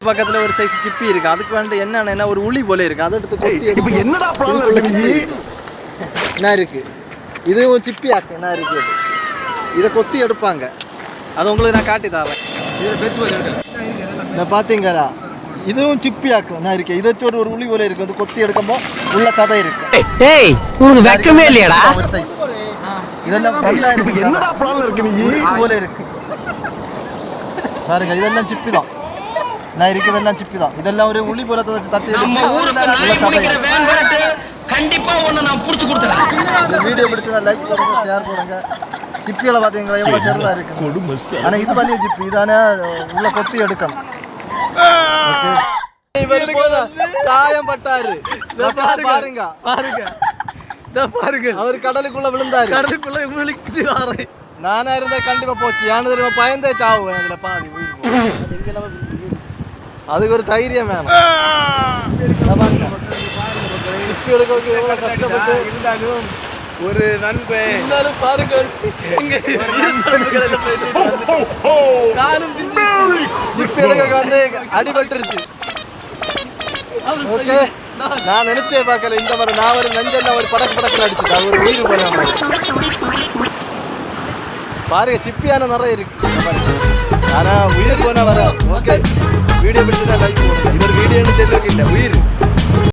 பக்கத்துல ஒரு சைஸ் சிப்பி இருக்கு. அதுக்கு வந்து என்ன ஒரு உளி போல இருக்கு. அதை எடுத்து கொத்தி இப்போ என்னடா பிளான் இருக்கு? என்ன இருக்கு? இதுவும் சிப்பி ஆக்கு என்ன இருக்கு? இதை கொத்தி எடுப்பாங்க. அது உங்களுக்கு நான் காட்டி தரேன். இதை பார்த்தீங்களா? இதுவும் சிப்பி ஆக்கு என்ன இருக்கு? இதை வச்சு ஒரு உளி போல இருக்கு. அது கொத்தி எடுக்கும்போ உள்ள சதை இருக்கு. ஏய் உங்களுக்கு வெக்கமே இல்லையாடா? ஒரு சைஸ் இதெல்லாம் நல்லா இருக்கு. என்னடா பிளான் இருக்கு? நீ போல இருக்கு பாருங்க. இதெல்லாம் சிப்பி தான். நான் இருக்கிறதெல்லாம் சிப்பி தான். இதெல்லாம் ஒரு உளி போல தட்டி கண்டிப்பா ஒண்ணு நான் புடிச்சு கொடுத்துறேன். இந்த வீடியோ பிடிச்சதா லைக் பண்ணுங்க, ஷேர் பண்ணுங்க. சிப்பிகளை பார்த்தீங்களா எவ்வளவு செருதா இருக்கு. ஆனா இது பண்ணி சிப்பி இதானே உள்ள கொத்தி எடுக்கணும். காயம் பட்டாரு பாருங்க பாருங்க பாருங்க. அவர் கடலுக்குள்ள விழுந்தாரு. கடலுக்குள்ள விழிச்சு வாரு. நானா இருந்தா கண்டிப்பா போச்சு. யானு தெரியுமா? பயந்தே சாவுவேன். அதுல பாதி அதுக்கு ஒரு தைரியம் வேணும். இருந்தாலும் ஒரு நண்பன் பாருங்க வந்து அடிபட்டுருச்சு. நான் நினைச்சே பார்க்கல இந்த மாதிரி. நான் ஒரு நஞ்செல்லாம் ஒரு படக்கு அடிச்சுட்டு அது ஒரு உயிர் போன பாருங்க. சிப்பியான நிறைய இருக்கு ஆனா உயிர் போனா வர. ஓகே வீடியோ பிடிச்சதா லைக் பண்ணுங்க. இது ஒரு வீடியோன்னு தெரியல, உயிர்